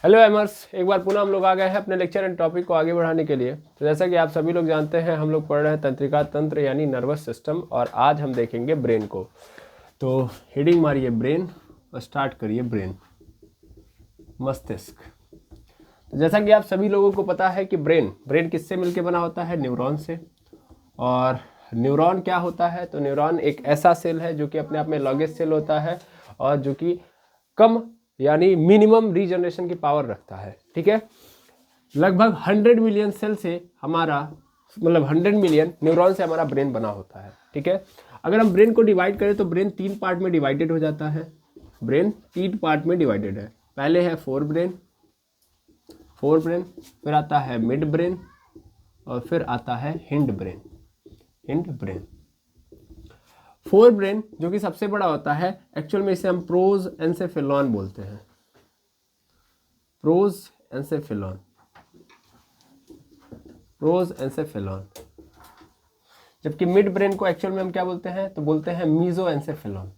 Hello एमर्स, एक बार पुनः हम लोग आ गए हैं अपने लेक्चर एंड टॉपिक को आगे बढ़ाने के लिए। तो जैसा कि आप सभी लोग जानते हैं, हम लोग पढ़ रहे हैं तंत्रिका तंत्र यानी नर्वस सिस्टम, और आज हम देखेंगे ब्रेन को। तो हेडिंग मारिए ब्रेन और स्टार्ट करिए ब्रेन, मस्तिष्क। तो जैसा कि आप सभी लोगों को पता है कि ब्रेन किससे मिलकर बना होता है? न्यूरॉन से। और न्यूरॉन क्या होता है? तो न्यूरॉन एक ऐसा सेल है जो कि अपने आप में लॉगेस्ट सेल होता है और जो कि कम यानी मिनिमम रीजनरेशन की पावर रखता है। ठीक है, लगभग 100 मिलियन सेल से हमारा मतलब 100 मिलियन न्यूरॉन से हमारा ब्रेन बना होता है। ठीक है, अगर हम ब्रेन को डिवाइड करें तो ब्रेन 3 पार्ट में डिवाइडेड हो जाता है। ब्रेन 3 पार्ट में डिवाइडेड है। पहले है फोर ब्रेन, फिर आता है मिड ब्रेन और फिर आता है हिंड ब्रेन। फोर ब्रेन जो कि सबसे बड़ा होता है, एक्चुअल में इसे हम प्रोज एंसेफेलॉन बोलते हैं। प्रोज एंसेफेलॉन। जबकि मिड ब्रेन को एक्चुअल में हम क्या बोलते हैं? तो बोलते हैं मीजो एंसेफेलॉन।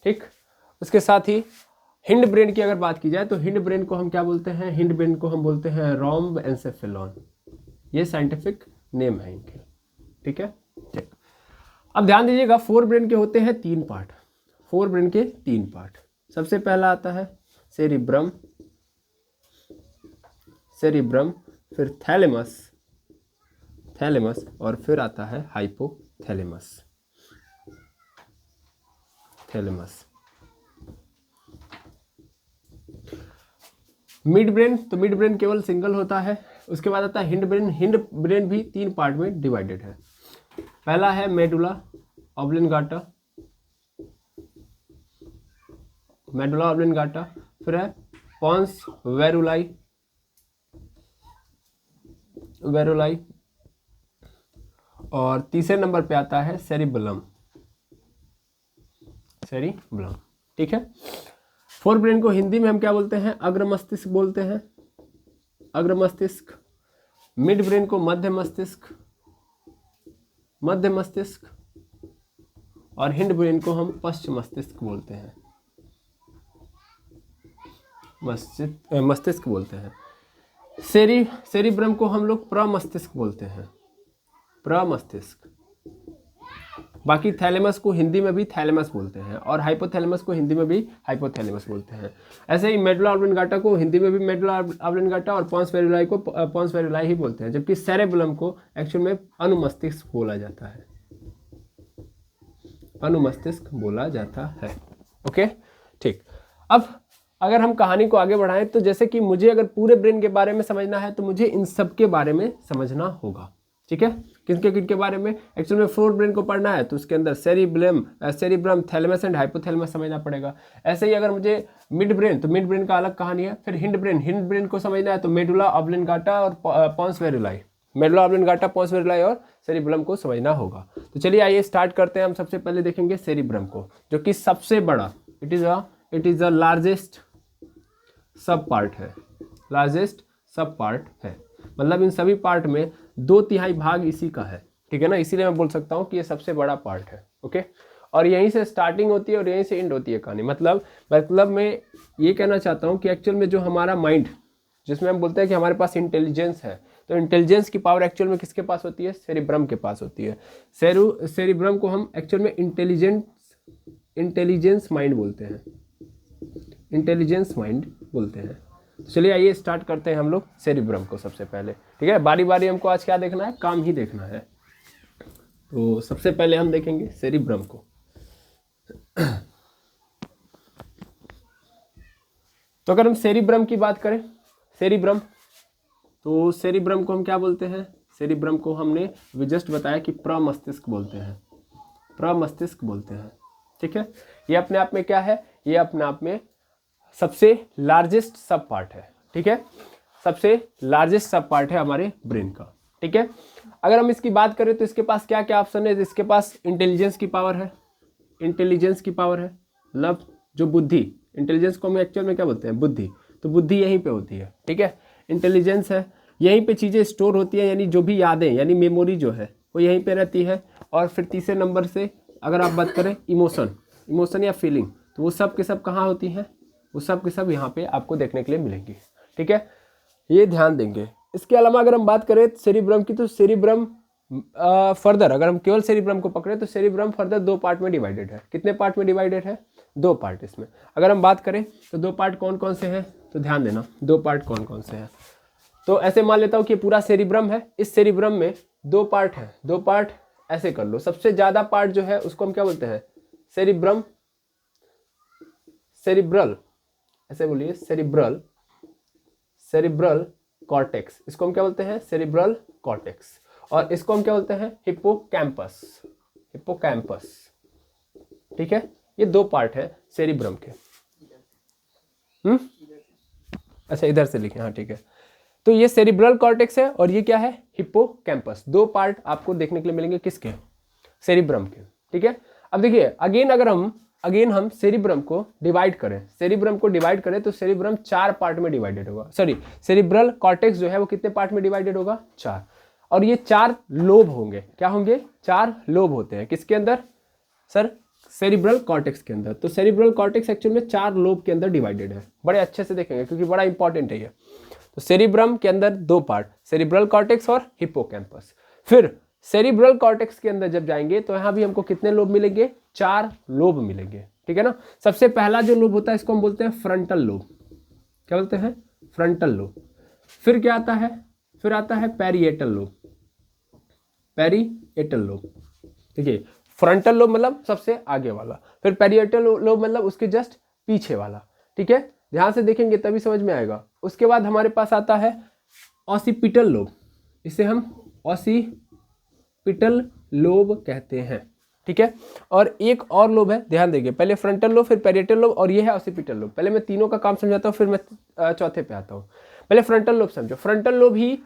ठीक, उसके साथ ही हिंड ब्रेन की अगर बात की जाए तो हिंड ब्रेन को हम क्या बोलते हैं? हिंड ब्रेन को हम बोलते हैं रोम्ब एंसेफेलॉन। ये साइंटिफिक नेम है इनके। ठीक है, ठीक। अब ध्यान दीजिएगा, फोर ब्रेन के होते हैं 3 पार्ट। फोर ब्रेन के 3 पार्ट। सबसे पहला आता है सेरिब्रम, फिर थैलेमस और फिर आता है हाइपोथैलेमस। मिड ब्रेन केवल सिंगल होता है। उसके बाद आता है हिंड ब्रेन भी 3 पार्ट में डिवाइडेड है। पहला है मेडुला ऑब्लिंगाटा, फिर है पॉन्स वेरुलाई, और तीसरे नंबर पे आता है सेरिबलम। ठीक है, फोर ब्रेन को हिंदी में हम क्या बोलते हैं? अग्र मस्तिष्क बोलते हैं, मिड ब्रेन को मध्य मस्तिष्क और हिंड ब्रेन को हम पश्च मस्तिष्क बोलते हैं, मस्तिष्क बोलते हैं। सेरिब्रम को हम लोग प्रमस्तिष्क बोलते हैं, बाकी थैलेमस को हिंदी में भी थैलेमस बोलते हैं और हाइपोथैलेमस को हिंदी में भी हाइपोथैलेमस बोलते हैं। ऐसे ही मेडुला ऑब्लिंगाटा को हिंदी में भी मेडुला ऑब्लिंगाटा और पॉन्स वेरुलाई को पॉन्स वेरुलाई ही बोलते हैं, जबकि सेरेबुलम को एक्चुअल में अनुमस्तिष्क बोला जाता है। ओके, ठीक। अब अगर हम कहानी को आगे बढ़ाएं तो जैसे कि मुझे अगर पूरे ब्रेन के बारे में समझना है तो मुझे इन सब के बारे में समझना होगा। ठीक है, किनके बारे में? एक्चुअल में फोर ब्रेन को पढ़ना है तो उसके अंदर सेरिब्रम, थैलेमस एंड हाइपोथैलेमस समझना पड़ेगा। ऐसे ही अगर मुझे मिड ब्रेन, तो मिड ब्रेन का अलग कहानी है। फिर हिंड ब्रेन को समझना है तो मेडुला ऑब्लिंगाटा और पॉन्स वेरुलाई, और सेरिब्रम को समझना होगा। तो चलिए आइए स्टार्ट करते हैं। हम सबसे पहले देखेंगे सेरिब्रम को, जो कि सबसे बड़ा, इट इज द लार्जेस्ट सब पार्ट है। मतलब इन सभी पार्ट में 2/3 भाग इसी का है। ठीक है ना, इसीलिए मैं बोल सकता हूँ कि ये सबसे बड़ा पार्ट है। ओके, और यहीं से स्टार्टिंग होती है और यहीं से एंड होती है कहानी। मतलब मैं ये कहना चाहता हूँ कि एक्चुअल में जो हमारा माइंड, जिसमें हम बोलते हैं कि हमारे पास इंटेलिजेंस है, तो इंटेलिजेंस की पावर एक्चुअल में किसके पास होती है? सेरिब्रम के पास होती है। सेरिब्रम को हम एक्चुअल में इंटेलिजेंस माइंड बोलते हैं। तो चलिए आइए स्टार्ट करते हैं हम लोग सेरिब्रम को सबसे पहले। ठीक है, बारी बारी हमको आज क्या देखना है? काम ही देखना है। तो सबसे पहले हम देखेंगे सेरिब्रम को। तो अगर हम सेरिब्रम की बात करें, तो सेरिब्रम को हम क्या बोलते हैं? सेरिब्रम को हमने जस्ट बताया कि प्रमस्तिष्क बोलते हैं। ठीक है, ये अपने आप में क्या है? ये अपने आप में सबसे लार्जेस्ट सब पार्ट है। ठीक है, सबसे लार्जेस्ट सब पार्ट है हमारे ब्रेन का। ठीक है, अगर हम इसकी बात करें तो इसके पास क्या क्या ऑप्शन है? इसके पास इंटेलिजेंस की पावर है, मतलब जो बुद्धि, इंटेलिजेंस को हम एक्चुअल में क्या बोलते हैं? बुद्धि। तो बुद्धि यहीं पे होती है। ठीक है, इंटेलिजेंस है, यहीं पे चीज़ें स्टोर होती है, यानी जो भी यादें, यानी मेमोरी जो है वो यहीं पे रहती है। और फिर तीसरे नंबर से अगर आप बात करें इमोशन या फीलिंग, तो वो सब के सब कहाँ होती हैं, वो सब के सब यहाँ पे आपको देखने के लिए मिलेंगी। ठीक है, ये ध्यान देंगे। इसके अलावा अगर हम बात करें सेरिब्रम की, तो सेरिब्रम फर्दर, अगर हम केवल सेरिब्रम को पकड़े तो सेरिब्रम फर्दर 2 पार्ट में डिवाइडेड है। कितने पार्ट में डिवाइडेड है? 2 पार्ट। इसमें अगर हम बात करें तो 2 पार्ट कौन कौन से हैं, तो ध्यान देना 2 पार्ट कौन कौन से हैं। तो ऐसे मान लेता हूँ कि पूरा सेरिब्रम है, इस सेरिब्रम में 2 पार्ट हैं, 2 पार्ट ऐसे कर लो। सबसे ज्यादा पार्ट जो है उसको हम क्या बोलते हैं? सेरिब्रम, सेरिब्रल, ऐसे बोलिए सेरिब्रल, सेरिब्रल कॉर्टेक्स, इसको हम क्या बोलते हैं? Cerebral cortex. और इसको हम क्या बोलते हैं? Hippocampus, hippocampus. ठीक है, ये 2 पार्ट है सेरिब्रम के। अच्छा इधर से लिखें, हाँ ठीक है। तो ये सेरिब्रल कॉर्टेक्स है और ये क्या है? हिप्पोकैम्पस। 2 पार्ट आपको देखने के लिए मिलेंगे, किसके? सेरिब्रम के। ठीक है, अब देखिए अगेन हम सेरिब्रम को डिवाइड करें, सेरिब्रम को डिवाइड करें तो सेरिब्रम 4 पार्ट में डिवाइडेड होगा। सॉरी, सेरिब्रल कॉर्टेक्स जो है वो कितने पार्ट में डिवाइडेड होगा? 4। और ये 4 लोब होंगे। क्या होंगे? 4 लोब होते हैं। किसके अंदर सर? सेरिब्रल कॉर्टेक्स के अंदर। तो सेरिब्रल कॉर्टेक्स एक्चुअल में 4 लोब के अंदर डिवाइडेड है। बड़े अच्छे से देखेंगे क्योंकि बड़ा इंपॉर्टेंट है ये। तो सेरिब्रम के अंदर 2 पार्ट, सेरिब्रल कॉर्टेक्स और हिप्पोकैम्पस। फिर सेरिब्रल कॉर्टेक्स के अंदर जब जाएंगे तो यहाँ भी हमको कितने लोब मिलेंगे? 4 लोब मिलेंगे। ठीक है ना। सबसे पहला जो लोब होता है इसको हम बोलते हैं फ्रंटल लोब। क्या बोलते हैं? Frontal lobe. फिर क्या आता है? फिर आता है पैरिएटल लोब, पैरिएटल लोब। देखिए, फ्रंटल लोब मतलब सबसे आगे वाला, फिर पैरिएटल लोब मतलब उसके जस्ट पीछे वाला। ठीक है, ध्यान से देखेंगे तभी समझ में आएगा। उसके बाद हमारे पास आता है ऑसिपिटल लोब, इसे हम ऑसिपिटल लोब कहते हैं। ठीक है, और एक और लोब है, ध्यान देंगे, पहले फ्रंटल लोब, फिर पैरिएटल लोब और ये है ऑसिपिटल लोब। पहले मैं तीनों का काम समझाता हूँ, फिर मैं चौथे पे आता हूँ। पहले फ्रंटल लोब समझो। फ्रंटल लोब ही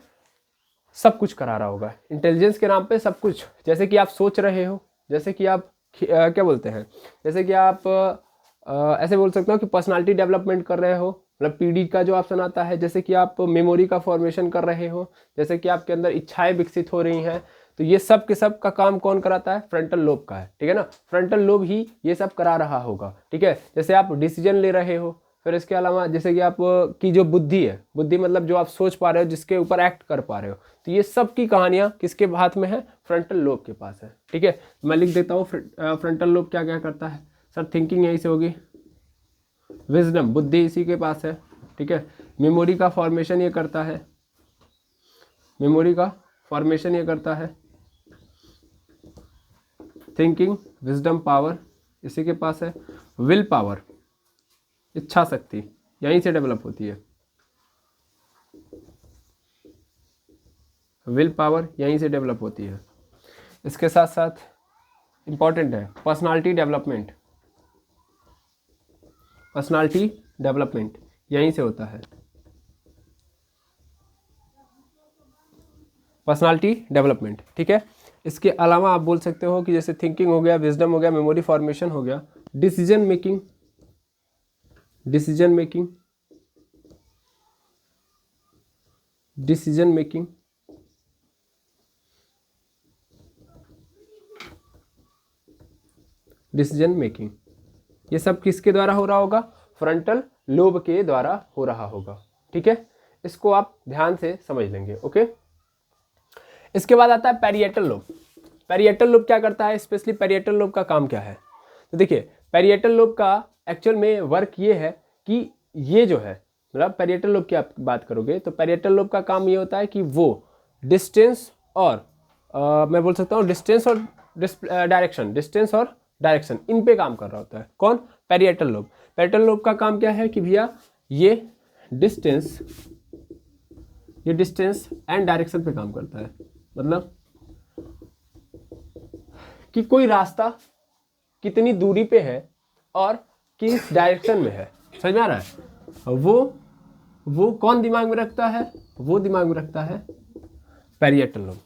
सब कुछ करा रहा होगा, इंटेलिजेंस के नाम पे सब कुछ। जैसे कि आप सोच रहे हो, जैसे कि आप क्या बोलते हैं, जैसे कि आप ऐसे बोल सकते हो कि पर्सनालिटी डेवलपमेंट कर रहे हो, मतलब पीडी का जो ऑप्शन आता है। जैसे कि आप मेमोरी का फॉर्मेशन कर रहे हो, जैसे कि आपके अंदर इच्छाएं विकसित हो रही हैं, तो ये सब के सब का काम कौन कराता है? फ्रंटल लोब का है। ठीक है ना, फ्रंटल लोब ही ये सब करा रहा होगा। ठीक है, जैसे आप डिसीजन ले रहे हो, फिर इसके अलावा जैसे कि आप की जो बुद्धि है, बुद्धि मतलब जो आप सोच पा रहे हो, जिसके ऊपर एक्ट कर पा रहे हो, तो ये सब की कहानियां किसके हाथ में है? फ्रंटल लोब के पास है। ठीक है, मैं लिख देता हूँ फ्रंटल लोब क्या क्या करता है। सर थिंकिंग यहीं से होगी, विजडम बुद्धि इसी के पास है। ठीक है, मेमोरी का फॉर्मेशन ये करता है, मेमोरी का फॉर्मेशन ये करता है। थिंकिंग, विजडम, पावर इसी के पास है। विल पावर, इच्छा शक्ति यहीं से डेवलप होती है, विल पावर यहीं से डेवलप होती है। इसके साथ साथ इंपॉर्टेंट है पर्सनालिटी डेवलपमेंट, पर्सनालिटी डेवलपमेंट यहीं से होता है, पर्सनालिटी डेवलपमेंट। ठीक है, इसके अलावा आप बोल सकते हो कि जैसे थिंकिंग हो गया, विजडम हो गया, मेमोरी फॉर्मेशन हो गया, decision making, decision making, decision making, decision making, ये सब किसके द्वारा हो रहा होगा? फ्रंटल लोब के द्वारा हो रहा होगा। ठीक है, इसको आप ध्यान से समझ लेंगे। ओके, इसके बाद आता है पैरिएटल लोब। पैरिएटल लोब क्या करता है? स्पेशली पैरिएटल लोब का काम क्या है? तो देखिए, पैरिएटल लोब का एक्चुअल में वर्क ये है कि ये जो है, मतलब पैरिएटल लोब की आप बात करोगे तो पैरिएटल लोब का काम ये होता है कि वो डिस्टेंस और मैं बोल सकता हूँ डिस्टेंस और डायरेक्शन, डिस्टेंस और डायरेक्शन इन पे काम कर रहा होता है। कौन? Parietal lobe. पैरिएटल लोब का काम क्या है कि भैया ये डिस्टेंस एंड डायरेक्शन पे काम करता है। मतलब कि कोई रास्ता कितनी दूरी पे है और किस डायरेक्शन में है, समझ में आ रहा है? वो कौन दिमाग में रखता है? वो दिमाग में रखता है पैरिएटल लोब।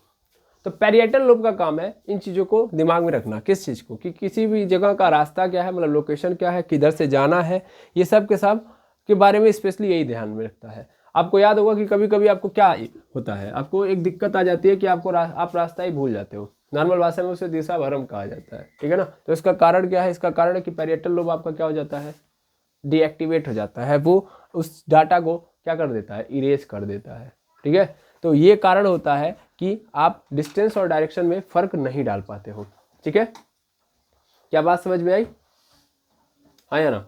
तो पैरिएटल लोब का काम है इन चीज़ों को दिमाग में रखना। किस चीज़ को? कि किसी भी जगह का रास्ता क्या है, मतलब लोकेशन क्या है, किधर से जाना है, ये सब के सब के बारे में स्पेशली यही ध्यान में रखता है। आपको याद होगा कि कभी कभी आपको क्या होता है, आपको एक दिक्कत आ जाती है कि आप रास्ता ही भूल जाते हो। नॉर्मल भाषा में उसे दिशा भ्रम कहा जाता है, ठीक है ना। तो इसका कारण क्या है, इसका कारण है कि पैरिएटल लोब आपका क्या हो जाता है, डीएक्टिवेट हो जाता है, वो उस डाटा को क्या कर देता है, इरेज कर देता है, ठीक है। तो ये कारण होता है कि आप डिस्टेंस और डायरेक्शन में फर्क नहीं डाल पाते हो, ठीक है। क्या बात समझ में आई, हाँ या ना,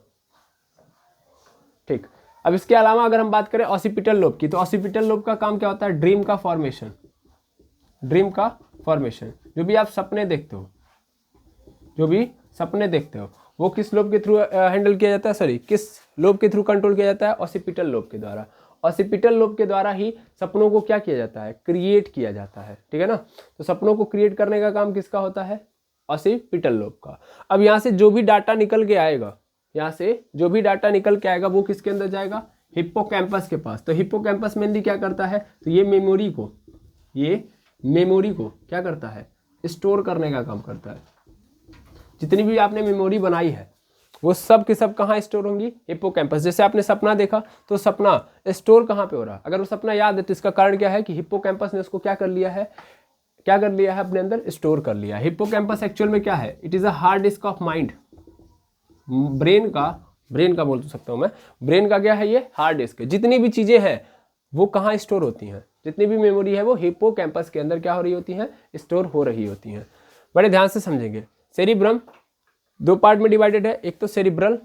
ठीक। अब इसके अलावा अगर हम बात करें ऑसिपिटल लोब की, तो ऑसिपिटल लोब का काम क्या होता है, ड्रीम का फॉर्मेशन, ड्रीम का फॉर्मेशन। जो भी आप सपने देखते हो, जो भी सपने देखते हो वो किस लोब के थ्रू हैंडल किया जाता है, सॉरी किस लोब के थ्रू कंट्रोल किया जाता है, ऑसिपिटल लोब के द्वारा। ऑसिपिटल लोब के द्वारा ही सपनों को क्या किया जाता है, क्रिएट किया जाता है, ठीक है ना। तो सपनों को क्रिएट करने का काम किसका होता है, ऑसिपिटल लोब का। अब यहाँ से जो भी डाटा निकल के आएगा, यहाँ से जो भी डाटा निकल के आएगा वो किसके अंदर जाएगा, हिप्पोकैम्पस के पास। तो हिप्पोकैम्पस मेनली क्या करता है, तो ये मेमोरी को क्या करता है, स्टोर करने का काम करता है। जितनी भी आपने मेमोरी बनाई है वो सब के सब कहाँ स्टोर होंगी, हिप्पोकैम्पस। जैसे आपने सपना देखा तो सपना स्टोर कहाँ पे हो रहा है, अगर वो सपना याद है तो इसका कारण क्या है कि हिप्पोकैम्पस ने उसको क्या कर लिया है, अपने अंदर स्टोर कर लिया। हिप्पोकैम्पस एक्चुअल में क्या है, it is a hard disk of mind. Brain का बोल सकता हूँ मैं, ब्रेन का क्या है, ये हार्ड डिस्क है। जितनी भी चीजें हैं वो कहाँ स्टोर होती हैं, जितनी भी मेमोरी है वो हिप्पोकैम्पस के अंदर क्या हो रही होती हैं, स्टोर हो रही होती हैं। बड़े ध्यान से समझेंगे। सेरिब्रम दो पार्ट में डिवाइडेड है, एक तो सेरिब्रल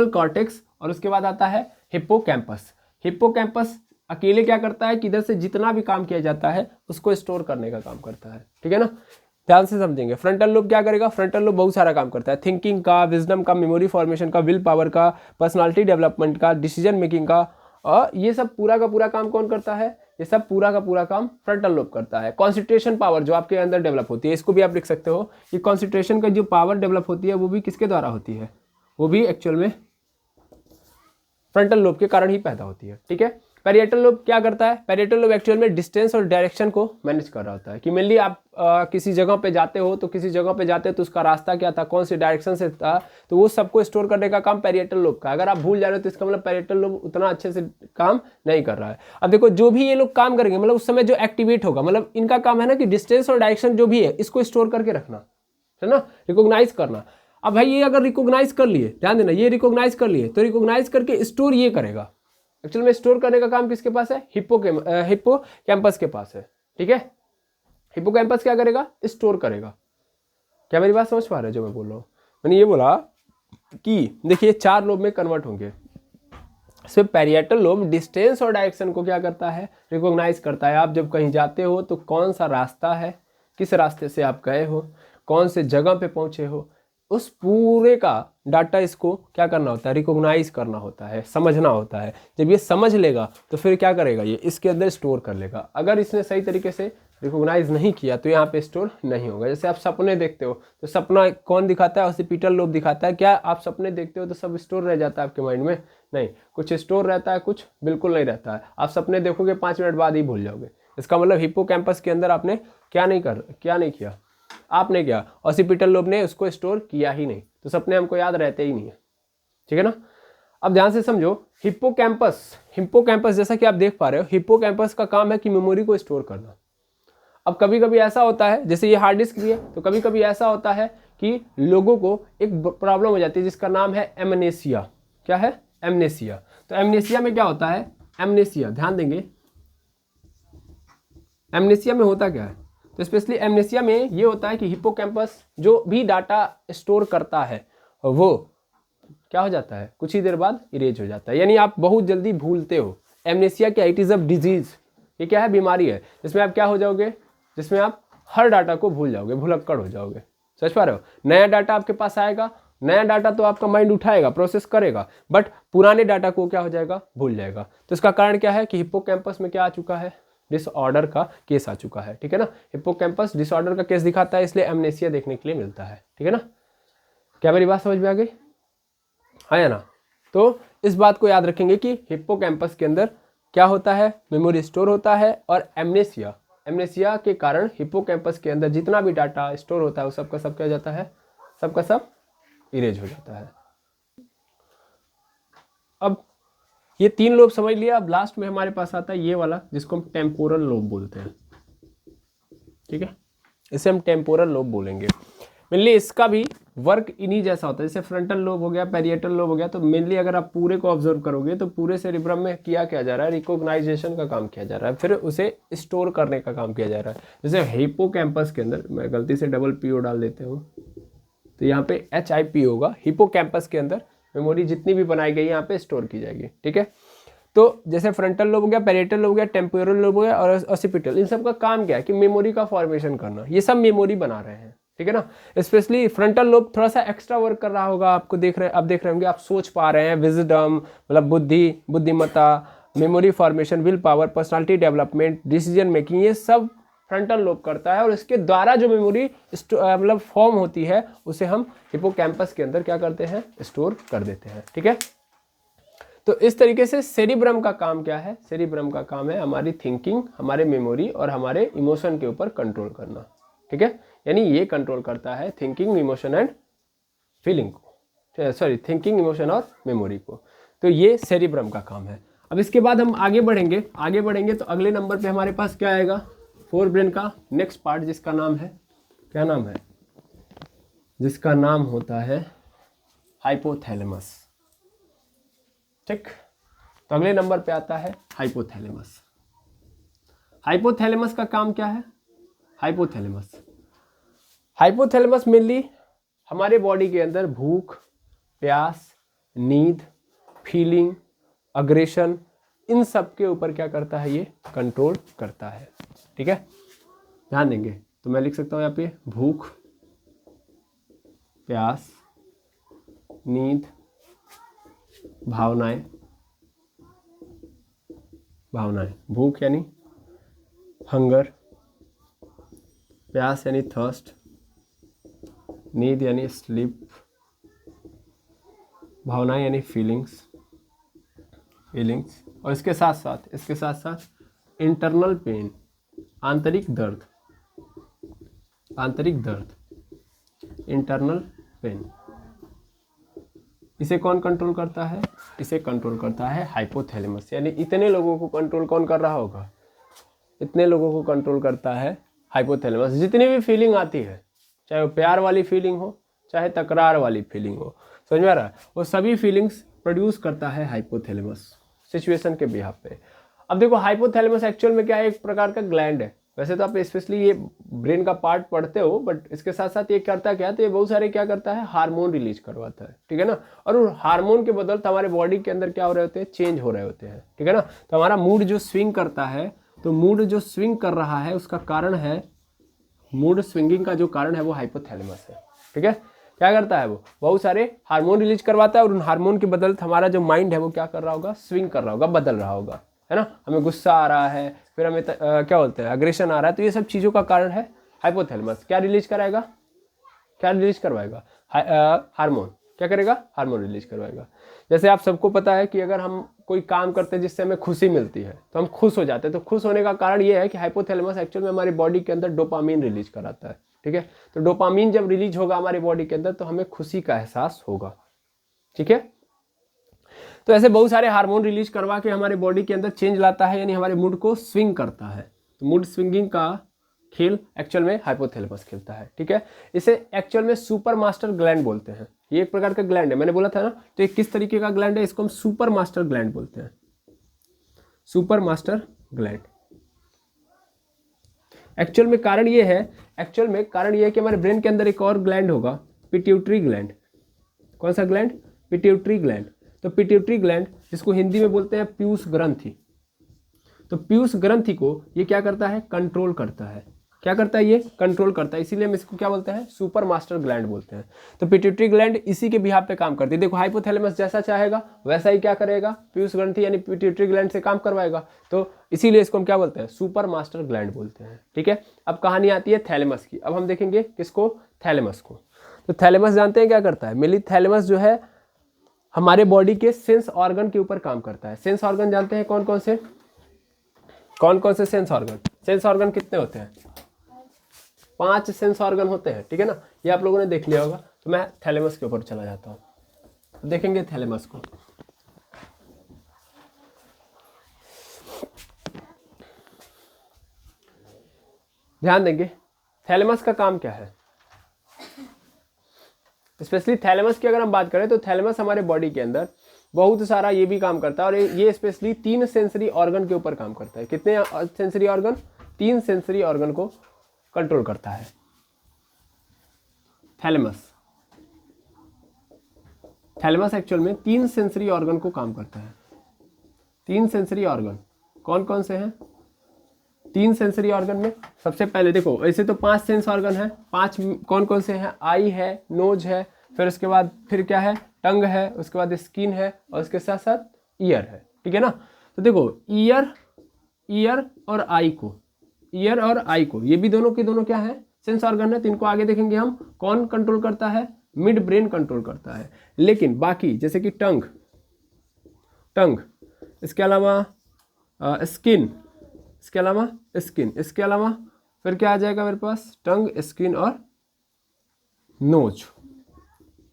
कॉर्टेक्स और उसके बाद आता है हिप्पोकैम्पस। हिप्पोकैम्पस अकेले क्या करता है कि इधर से जितना भी काम किया जाता है उसको स्टोर करने का काम करता है, ठीक है ना। ध्यान से समझेंगे। फ्रंटल लोब क्या करेगा, फ्रंटल लोब बहुत सारा काम करता है, थिंकिंग का, विजडम का, मेमोरी फॉर्मेशन का, विल पावर का, पर्सनालिटी डेवलपमेंट का, डिसीजन मेकिंग का, और ये सब पूरा का पूरा काम कौन करता है, ये सब पूरा का पूरा काम फ्रंटल लोब करता है। कॉन्सेंट्रेशन पावर जो आपके अंदर डेवलप होती है, इसको भी आप लिख सकते हो कि कॉन्सेंट्रेशन का जो पावर डेवलप होती है वो भी किसके द्वारा होती है, वो भी एक्चुअल में फ्रंटल लोब के कारण ही पैदा होती है, ठीक है। पैरिएटल लोब क्या करता है, पैरिएटल लोब एक्चुअल में डिस्टेंस और डायरेक्शन को मैनेज कर रहा होता है कि मेनली आप किसी जगह पे जाते हो तो उसका रास्ता क्या था, कौन सी डायरेक्शन से था, तो वो सबको स्टोर करने का काम पैरिएटल लोब का। अगर आप भूल जा रहे हो तो इसका मतलब पैरिएटल लोब उतना अच्छे से काम नहीं कर रहा है। अब देखो जो भी ये लोग काम करेंगे मतलब उस समय जो एक्टिवेट होगा, मतलब इनका काम है ना कि डिस्टेंस और डायरेक्शन जो भी है इसको स्टोर करके रखना, है ना, रिकॉग्नाइज करना। अब भाई ये अगर रिकॉग्नाइज कर लिए, ध्यान देना, ये रिकॉग्नाइज कर लिए तो रिकॉग्नाइज करके स्टोर ये करेगा। एक्चुअल में स्टोर करने का काम किसके पास है, हिप्पोकैम्पस के पास है, ठीक है। हिप्पोकैम्पस क्या करेगा, स्टोर करेगा। क्या मेरी बात समझ पा रहे हो जो मैं बोल रहा हूँ, मैंने ये बोला कि देखिए 4 लोब में कन्वर्ट होंगे। सिर्फ पैरिएटल लोब डिस्टेंस और डायरेक्शन को क्या करता है, रिकॉग्नाइज करता है। आप जब कहीं जाते हो तो कौन सा रास्ता है, किस रास्ते से आप गए हो, कौन से जगह पे पहुंचे हो, उस पूरे का डाटा इसको क्या करना होता है, रिकॉग्नाइज करना होता है, समझना होता है। जब ये समझ लेगा तो फिर क्या करेगा, ये इसके अंदर स्टोर कर लेगा। अगर इसने सही तरीके से रिकॉग्नाइज नहीं किया तो यहाँ पे स्टोर नहीं होगा। जैसे आप सपने देखते हो तो सपना कौन दिखाता है, ऑसिपिटल लोब दिखाता है। क्या आप सपने देखते हो तो सब स्टोर रह जाता है आपके माइंड में, नहीं, कुछ स्टोर रहता है, कुछ बिल्कुल नहीं रहता है। आप सपने देखोगे 5 मिनट बाद ही भूल जाओगे। इसका मतलब हिप्पोकैम्पस के अंदर आपने क्या नहीं किया, आपने क्या, ऑसिपिटल लोब ने उसको स्टोर किया ही नहीं, तो सपने हमको याद रहते ही नहीं है, ठीक है ना। अब ध्यान से समझो, हिप्पोकैम्पस जैसा कि आप देख पा रहे हो, हिप्पोकैम्पस का काम है कि मेमोरी को स्टोर करना। अब कभी कभी ऐसा होता है, जैसे ये हार्ड डिस्क भी है, तो कभी कभी ऐसा होता है कि लोगों को एक प्रॉब्लम हो जाती है जिसका नाम है एमनेसिया। क्या है, एमनेसिया। तो एमनेसिया में क्या होता है, एमनेसिया ध्यान देंगे, एमनेसिया में होता क्या है, तो स्पेशली एमनेसिया में ये होता है कि हिप्पोकैम्पस जो भी डाटा स्टोर करता है वो क्या हो जाता है, कुछ ही देर बाद इरेज हो जाता है, यानी आप बहुत जल्दी भूलते हो। एमनेसिया क्या, इट इज अ डिजीज, ये क्या है, बीमारी है, जिसमें आप क्या हो जाओगे, जिसमें आप हर डाटा को भूल जाओगे, भुलक्कड़ हो जाओगे। समझ पा रहे हो, नया डाटा आपके पास आएगा, नया डाटा तो आपका माइंड उठाएगा, प्रोसेस करेगा, बट पुराने डाटा को क्या हो जाएगा, भूल जाएगा। तो इसका कारण क्या है कि हिप्पोकैम्पस में क्या आ चुका है, डिसऑर्डर का केस आ चुका है, ठीक है ना। हिप्पोकैम्पस डिसऑर्डर का केस दिखाता है, इसलिए एमनेसिया देखने के लिए मिलता है, ठीक है ना। क्या मेरी बात समझ में आ गई, हाँ या ना। तो इस बात को याद रखेंगे कि हिप्पोकैम्पस के अंदर क्या होता है, मेमोरी स्टोर होता है, और एमनेसिया के कारण हिप्पोकैम्पस के अंदर जितना भी डाटा स्टोर होता है वो सबका सब क्या हो जाता है, सबका सब इरेज हो जाता है। अब ये 3 लोब समझ लिया। अब लास्ट में हमारे पास आता है ये वाला जिसको हम टेम्पोरल लोब बोलते हैं। ठीक है, इसे हम टेम्पोरल लोब बोलेंगे। मेनली इसका भी वर्क इन्हीं जैसा होता है, जैसे फ्रंटल लोब हो गया, पैरिएटल लोब हो गया। तो मेनली अगर आप पूरे को ऑब्जर्व करोगे तो पूरे सेरिब्रम में किया क्या जा रहा है, रिकॉग्नाइजेशन का काम किया जा रहा है, फिर उसे स्टोर करने का काम किया जा रहा है। जैसे हिपोकैम्पस के अंदर, मैं गलती से डबल पीओ डाल देते हूँ तो यहाँ पे HIP होगा। हिपोकैम्पस के अंदर मेमोरी जितनी भी बनाई गई यहाँ पे स्टोर की जाएगी। ठीक है, तो जैसे फ्रंटल लोब हो गया, पैरिएटल लोब हो गया, टेम्पोरल लोब हो गया और ऑसिपिटल, इन सब का काम क्या है कि मेमोरी का फॉर्मेशन करना। ये सब मेमोरी बना रहे हैं, ठीक है ना। स्पेशली फ्रंटल लोब थोड़ा सा एक्स्ट्रा वर्क कर रहा होगा, आपको देख रहे होंगे, आप सोच पा रहे हैं, विजडम मतलब बुद्धि, बुद्धिमत्ता, memory formation, will power, personality development, decision making, ये सब फ्रंटल लोब करता है। और इसके द्वारा जो मेमोरी मतलब फॉर्म होती है उसे हम हिपोकैम्पस के अंदर क्या करते हैं, स्टोर कर देते हैं। ठीक है, तो इस तरीके से सेरिब्रम का काम क्या है, सेरिब्रम का काम है हमारी थिंकिंग, हमारे मेमोरी और हमारे इमोशन के ऊपर कंट्रोल करना। ठीक है, यानी ये कंट्रोल करता है थिंकिंग, इमोशन एंड फीलिंग को, सॉरी थिंकिंग, इमोशन और मेमोरी को। तो ये सेरिब्रम का काम है। अब इसके बाद हम आगे बढ़ेंगे तो अगले नंबर पे हमारे पास क्या आएगा, फोर ब्रेन का नेक्स्ट पार्ट, जिसका नाम है, क्या नाम है, जिसका नाम होता है हाइपोथैलेमस। ठीक, तो अगले नंबर पे आता है हाइपोथैलेमस। हाइपोथैलेमस का काम क्या है, हाइपोथैलेमस मेनली हमारे बॉडी के अंदर भूख, प्यास, नींद, फीलिंग, अग्रेशन, इन सब के ऊपर क्या करता है, ये कंट्रोल करता है। ठीक है, ध्यान देंगे तो मैं लिख सकता हूं यहाँ पे भूख, प्यास, नींद, भावनाएं, भूख यानी हंगर, प्यास यानी थर्स्ट, नींद यानी स्लीप, भावनाएं यानी फीलिंग्स, और इसके साथ साथ इंटरनल पेन, आंतरिक दर्द, इंटरनल पेन। इसे कौन कंट्रोल करता है, इसे कंट्रोल करता है हाइपोथैलेमस। यानी इतने लोगों को कंट्रोल कौन कर रहा होगा, इतने लोगों को कंट्रोल करता है हाइपोथैलेमस। जितनी भी फीलिंग आती है, चाहे वो प्यार वाली फीलिंग हो, चाहे तकरार वाली फीलिंग हो, समझ में आ रहा है, वो सभी फीलिंग्स प्रोड्यूस करता है हाइपोथैलेमस सिचुएशन के बिहाफ पे। अब देखो हाइपोथैलेमस एक्चुअल में क्या है, एक प्रकार का ग्लैंड है। वैसे तो आप स्पेशली ये ब्रेन का पार्ट पढ़ते हो, बट इसके साथ साथ ये करता क्या है, तो ये बहुत सारे क्या करता है, हार्मोन रिलीज करवाता है। ठीक है ना, और उन हार्मोन के बदौलत हमारे बॉडी के अंदर क्या हो रहे होते हैं, चेंज हो रहे होते हैं। ठीक है ना, तो हमारा मूड जो स्विंग करता है, तो मूड जो स्विंग कर रहा है उसका कारण है, मूड स्विंगिंग का जो कारण है वो हाइपोथैलेमस है। ठीक है, क्या करता है, वो बहुत सारे हार्मोन रिलीज करवाता है और उन हार्मोन के बदौलत हमारा जो माइंड है वो क्या कर रहा होगा, स्विंग कर रहा होगा, बदल रहा होगा, है ना। हमें गुस्सा आ रहा है, फिर हमें क्या बोलते हैं, अग्रेशन आ रहा है, तो ये सब चीज़ों का कारण है हाइपोथैलेमस। क्या रिलीज कराएगा, क्या रिलीज करवाएगा, हार्मोन। क्या करेगा, हार्मोन रिलीज करवाएगा। जैसे आप सबको पता है कि अगर हम कोई काम करते हैं जिससे हमें खुशी मिलती है तो हम खुश हो जाते हैं। तो खुश होने का कारण ये है कि हाइपोथैलेमस एक्चुअल में हमारी बॉडी के अंदर डोपामीन रिलीज कराता है। ठीक है, तो डोपामीन जब रिलीज होगा हमारी बॉडी के अंदर तो हमें खुशी का एहसास होगा। ठीक है, तो ऐसे बहुत सारे हार्मोन रिलीज करवा के हमारे बॉडी के अंदर चेंज लाता है, यानी हमारे मूड को स्विंग करता है। तो मूड स्विंगिंग का खेल एक्चुअल में हाइपोथैलेमस खेलता है। ठीक है, इसे एक्चुअल में सुपर मास्टर ग्लैंड बोलते हैं। ये एक प्रकार का ग्लैंड है, मैंने बोला था ना। तो ये किस तरीके का ग्लैंड है, इसको हम सुपर मास्टर ग्लैंड बोलते हैं, सुपर मास्टर ग्लैंड। एक्चुअल में कारण ये है कि हमारे ब्रेन के अंदर एक और ग्लैंड होगा, पिट्यूटरी ग्लैंड। कौन सा ग्लैंड, पिट्यूटरी ग्लैंड। तो पिट्यूटरी ग्लैंड, जिसको हिंदी में बोलते हैं पीयूष ग्रंथि। तो पीयूष ग्रंथि को ये क्या करता है, कंट्रोल करता है। क्या करता है, ये कंट्रोल करता है, इसीलिए हम इसको क्या बोलते हैं, सुपर मास्टर ग्लैंड बोलते हैं। तो पिट्यूटरी ग्लैंड इसी के बिहाफ पे काम करती है। देखो हाइपोथैलेमस जैसा चाहेगा वैसा ही क्या करेगा, पीयूष ग्रंथि यानी पिट्यूटरी ग्लैंड से काम करवाएगा। तो इसीलिए इसको हम क्या बोलते हैं, सुपर मास्टर ग्लैंड बोलते हैं। ठीक है, अब कहानी आती है थैलेमस की। अब हम देखेंगे किसको, थैलेमस को। तो थैलेमस जानते हैं क्या करता है, मेनली थैलेमस जो है हमारे बॉडी के सेंस ऑर्गन के ऊपर काम करता है। सेंस ऑर्गन जानते हैं कौन कौन से सेंस ऑर्गन, सेंस ऑर्गन कितने होते हैं, 5 सेंस ऑर्गन होते हैं। ठीक है ना, ये आप लोगों ने देख लिया होगा। तो मैं थैलेमस के ऊपर चला जाता हूं, देखेंगे थैलेमस को। ध्यान देंगे थैलेमस का काम क्या है? स्पेशली थैलेमस की अगर हम बात करें तो थैलेमस हमारे बॉडी के अंदर बहुत सारा ये भी काम करता है, और ये स्पेशली 3 सेंसरी ऑर्गन के ऊपर काम करता है। कितने सेंसरी ऑर्गन? 3 सेंसरी ऑर्गन को कंट्रोल करता है थैलेमस। थैलेमस एक्चुअल में 3 सेंसरी ऑर्गन को काम करता है। 3 सेंसरी ऑर्गन कौन कौन से हैं? 3 सेंसरी ऑर्गन में सबसे पहले देखो, ऐसे तो 5 सेंस ऑर्गन है। 5 कौन कौन से हैं? आई है, नोज है, फिर उसके बाद फिर क्या है? टंग है, उसके बाद स्किन है, और उसके साथ साथ ईयर है। ठीक है ना? तो देखो ईयर और आई को, ये भी दोनों के दोनों क्या है? सेंस ऑर्गन है। तो इनको आगे देखेंगे हम कौन कंट्रोल करता है? मिड ब्रेन कंट्रोल करता है। लेकिन बाकी जैसे कि टंग, इसके अलावा स्किन, इसके अलावा फिर क्या आ जाएगा मेरे पास? टंग, स्किन और नोज।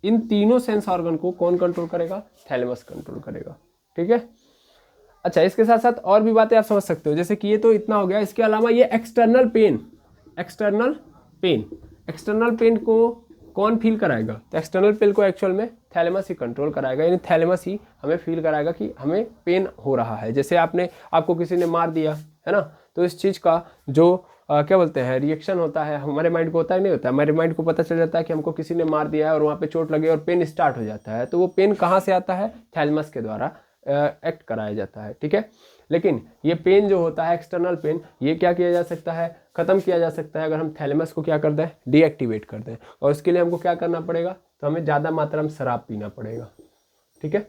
इन तीनों सेंस ऑर्गन को कौन कंट्रोल करेगा? थैलेमस कंट्रोल करेगा। ठीक है। अच्छा, इसके साथ साथ और भी बातें आप समझ सकते हो, जैसे कि ये तो इतना हो गया। इसके अलावा ये एक्सटर्नल पेन को कौन फील कराएगा? तो एक्सटर्नल पेन को एक्चुअल में थैलेमस ही कंट्रोल कराएगा, यानी थैलेमस ही हमें फील कराएगा कि हमें पेन हो रहा है। जैसे आपको किसी ने मार दिया है ना, तो इस चीज़ का जो क्या बोलते हैं रिएक्शन होता है, हमारे माइंड को होता है नहीं होता है? हमारे माइंड को पता चल जाता है कि हमको किसी ने मार दिया है और वहाँ पे चोट लगी और पेन स्टार्ट हो जाता है। तो वो पेन कहाँ से आता है? थैलेमस के द्वारा एक्ट कराया जाता है। ठीक है। लेकिन ये पेन जो होता है एक्सटर्नल पेन, ये क्या किया जा सकता है? खत्म किया जा सकता है अगर हम थैलेमस को क्या कर दें? डीएक्टिवेट कर दें। और उसके लिए हमको क्या करना पड़ेगा? तो हमें ज़्यादा मात्रा में शराब पीना पड़ेगा। ठीक है।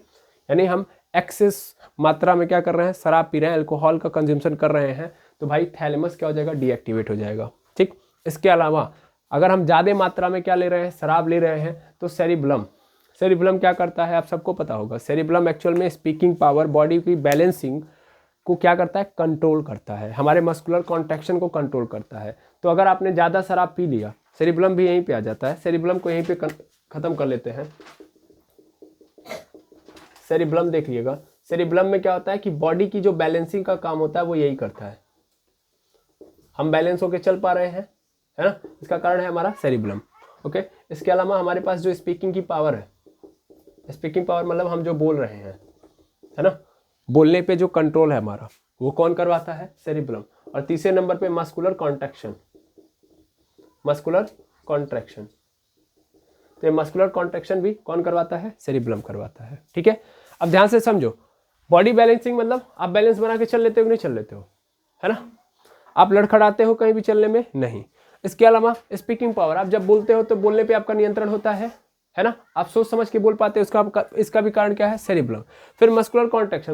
यानी हम एक्सेस मात्रा में क्या कर रहे हैं? शराब पी रहे हैं, अल्कोहल का कंज्यूमशन कर रहे हैं, तो भाई थैलेमस क्या हो जाएगा? डीएक्टिवेट हो जाएगा। ठीक। इसके अलावा अगर हम ज़्यादा मात्रा में क्या ले रहे हैं? शराब ले रहे हैं, तो सेरिब्लम क्या करता है? आप सबको पता होगा। सेरिब्लम एक्चुअल में स्पीकिंग पावर, बॉडी की बैलेंसिंग को क्या करता है? कंट्रोल करता है। हमारे मस्कुलर कॉन्ट्रैक्शन को कंट्रोल करता है। तो अगर आपने ज़्यादा शराब पी लिया, सेरिब्लम भी यहीं पे आ जाता है। सेरिब्लम को यहीं पे खत्म कर लेते हैं। सेरिब्लम देखिएगा, सेरिब्लम में क्या होता है कि बॉडी की जो बैलेंसिंग का काम होता है वो यही करता है। हम बैलेंस होके चल पा रहे हैं, है ना? इसका कारण है हमारा सेरिब्लम। ओके। इसके अलावा हमारे पास जो स्पीकिंग की पावर है, स्पीकिंग पावर मतलब हम जो बोल रहे हैं, है ना, बोलने पे जो कंट्रोल है हमारा, वो कौन करवाता है? सेरिब्लम। और तीसरे नंबर पे मस्कुलर कॉन्ट्रैक्शन। तो ये मस्कुलर कॉन्ट्रैक्शन भी कौन करवाता है? सेरिब्लम करवाता है। ठीक है। अब ध्यान से समझो, बॉडी बैलेंसिंग मतलब आप बैलेंस बना के चल लेते हो कि नहीं चल लेते हो, है ना? आप लड़खड़ाते हो कहीं भी चलने में? नहीं। इसके अलावा स्पीकिंग पावर, आप जब बोलते हो तो बोलने पे आपका नियंत्रण होता है ना? आप सोच समझ के बोल पाते हो। इसका भी कारण क्या है? सेरिब्लम। फिर मस्कुलर कॉन्ट्रैक्शन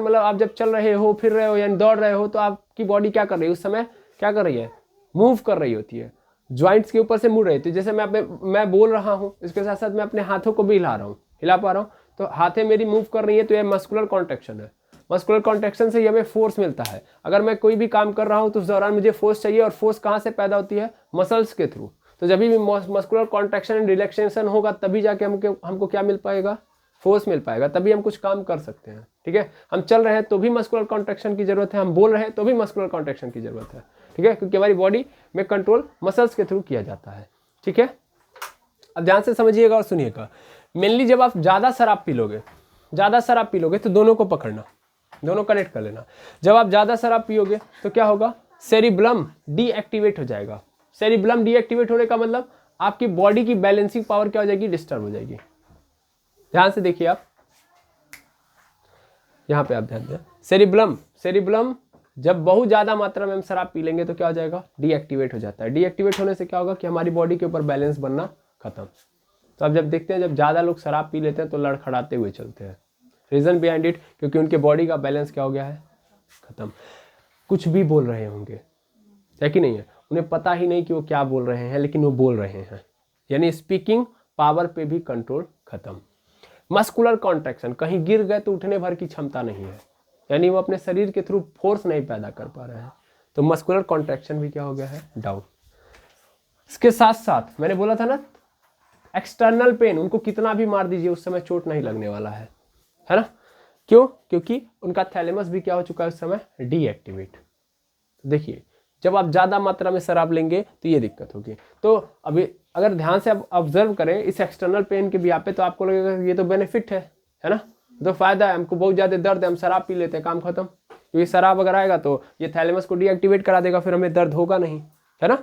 मतलब आप जब चल रहे हो, फिर रहे हो, यानी दौड़ रहे हो, तो आपकी बॉडी क्या कर रही है उस समय? क्या कर रही है? मूव कर रही होती है, ज्वाइंट्स के ऊपर से मुड़ रही थी। जैसे मैं बोल रहा हूँ, इसके साथ साथ मैं अपने हाथों को भी हिला पा रहा हूँ, तो हाथें मेरी मूव कर रही है, तो यह मस्कुलर कॉन्ट्रैक्शन है। मस्कुलर कॉन्ट्रैक्शन से हमें फोर्स मिलता है। अगर मैं कोई भी काम कर रहा हूँ तो उस दौरान मुझे फोर्स चाहिए, और फोर्स कहाँ से पैदा होती है? मसल्स के थ्रू। तो जब भी मस्कुलर कॉन्ट्रैक्शन एंड रिलैक्सेशन होगा, तभी जाके हमको क्या मिल पाएगा? फोर्स मिल पाएगा, तभी हम कुछ काम कर सकते हैं। ठीक है। हम चल रहे हैं तो भी मस्कुलर कॉन्ट्रैक्शन की जरूरत है, हम बोल रहे हैं तो भी मस्कुलर कॉन्ट्रैक्शन की जरूरत है। ठीक है, क्योंकि हमारी बॉडी में कंट्रोल मसल्स के थ्रू किया जाता है। ठीक है। अब ध्यान से समझिएगा और सुनिएगा। मेनली जब आप ज़्यादा शराब पी लोगे तो दोनों को पकड़ना, दोनों कनेक्ट कर लेना। जब आप ज़्यादा शराब पियोगे तो क्या होगा? सेरिब्लम डीएक्टिवेट हो जाएगा। सेरिब्लम डीएक्टिवेट होने का मतलब आपकी बॉडी की बैलेंसिंग पावर क्या हो जाएगी? डिस्टर्ब हो जाएगी। ध्यान से देखिए, आप यहाँ पे आप ध्यान दें। सेरिब्लम जब बहुत ज़्यादा मात्रा में हम शराब पी लेंगे तो क्या हो जाएगा? डीएक्टिवेट हो जाता है। डीएक्टिवेट होने से क्या होगा कि हमारी बॉडी के ऊपर बैलेंस बनना खत्म। तो आप जब देखते हैं, जब ज़्यादा लोग शराब पी लेते हैं तो लड़खड़ाते हुए चलते हैं। रीज़न बिहाइंड इट, क्योंकि उनके बॉडी का बैलेंस क्या हो गया है? खत्म। कुछ भी बोल रहे होंगे, है कि नहीं है? उन्हें पता ही नहीं कि वो क्या बोल रहे हैं, लेकिन वो बोल रहे हैं, यानी स्पीकिंग पावर पे भी कंट्रोल खत्म। मस्कुलर कॉन्ट्रैक्शन, कहीं गिर गए तो उठने भर की क्षमता नहीं है, यानी वो अपने शरीर के थ्रू फोर्स नहीं पैदा कर पा रहे हैं, तो मस्कुलर कॉन्ट्रैक्शन भी क्या हो गया है? डाउन। इसके साथ साथ मैंने बोला था ना, एक्सटर्नल पेन, उनको कितना भी मार दीजिए उस समय चोट नहीं लगने वाला है ना? क्यों? क्योंकि उनका थैलेमस भी क्या हो चुका है उस समय? डीएक्टिवेट। देखिए, जब आप ज़्यादा मात्रा में शराब लेंगे तो ये दिक्कत होगी। तो अभी अगर ध्यान से आप ऑब्जर्व करें इस एक्सटर्नल पेन के यहाँ पे, तो आपको लगेगा ये तो बेनिफिट है ना, तो फायदा है, हमको बहुत ज़्यादा दर्द है, हम शराब पी लेते हैं, काम खत्म। क्योंकि शराब अगर आएगा तो ये थैलेमस को डीएक्टिवेट करा देगा, फिर हमें दर्द होगा नहीं, है ना।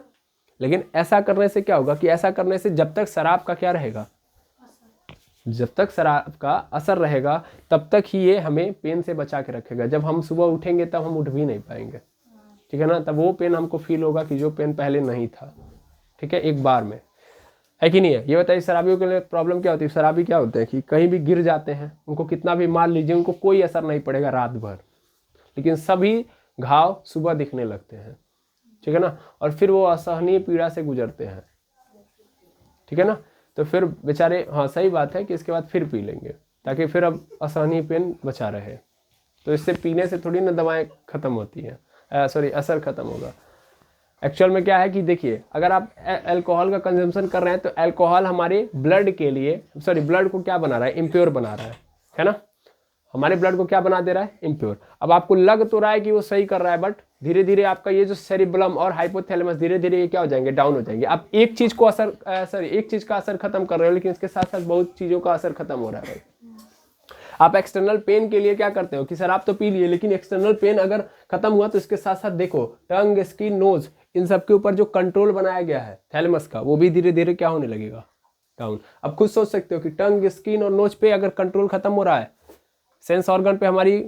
लेकिन ऐसा करने से क्या होगा कि ऐसा करने से जब तक शराब का क्या रहेगा, जब तक शराब का असर रहेगा तब तक ही ये हमें पेन से बचा के रखेगा। जब हम सुबह उठेंगे तब हम उठ भी नहीं पाएंगे, ठीक है ना, तब वो पेन हमको फील होगा कि जो पेन पहले नहीं था, ठीक है, एक बार में, है कि नहीं है। ये बताइए शराबियों के लिए प्रॉब्लम क्या होती है। शराबी क्या होते हैं कि कहीं भी गिर जाते हैं, उनको कितना भी मार लीजिए उनको कोई असर नहीं पड़ेगा रात भर, लेकिन सभी घाव सुबह दिखने लगते हैं, ठीक है ना, और फिर वो असहनीय पीड़ा से गुजरते हैं, ठीक है ना। तो फिर बेचारे, हाँ सही बात है कि इसके बाद फिर पी लेंगे ताकि फिर अब असहनीय पेन बचा रहे। तो इससे पीने से थोड़ी ना दवाएं खत्म होती हैं, सॉरी असर खत्म होगा। एक्चुअल में क्या है कि देखिए अगर आप अल्कोहल का कंजम्पशन कर रहे हैं तो अल्कोहल हमारे ब्लड के लिए, सॉरी ब्लड को क्या बना रहा है, इम्प्योर बना रहा है ना, हमारे ब्लड को क्या बना दे रहा है, इम्प्योर। अब आपको लग तो रहा है कि वो सही कर रहा है, बट धीरे धीरे आपका ये जो सेरिबलम और हाइपोथैलेमस धीरे धीरे ये क्या हो जाएंगे, डाउन हो जाएंगे। आप एक चीज को एक चीज का असर खत्म कर रहे हो, लेकिन इसके साथ साथ बहुत चीजों का असर खत्म हो रहा है भाई। आप एक्सटर्नल पेन के लिए क्या करते हो कि सर आप तो पी लिए, लेकिन एक्सटर्नल पेन अगर खत्म हुआ तो इसके साथ साथ देखो टंग, स्किन, नोज, इन सब के ऊपर जो कंट्रोल बनाया गया है थैलेमस का, वो भी धीरे धीरे क्या होने लगेगा, डाउन। अब खुद सोच सकते हो कि टंग, स्किन और नोज पे अगर कंट्रोल खत्म हो रहा है, सेंस ऑर्गन पे हमारी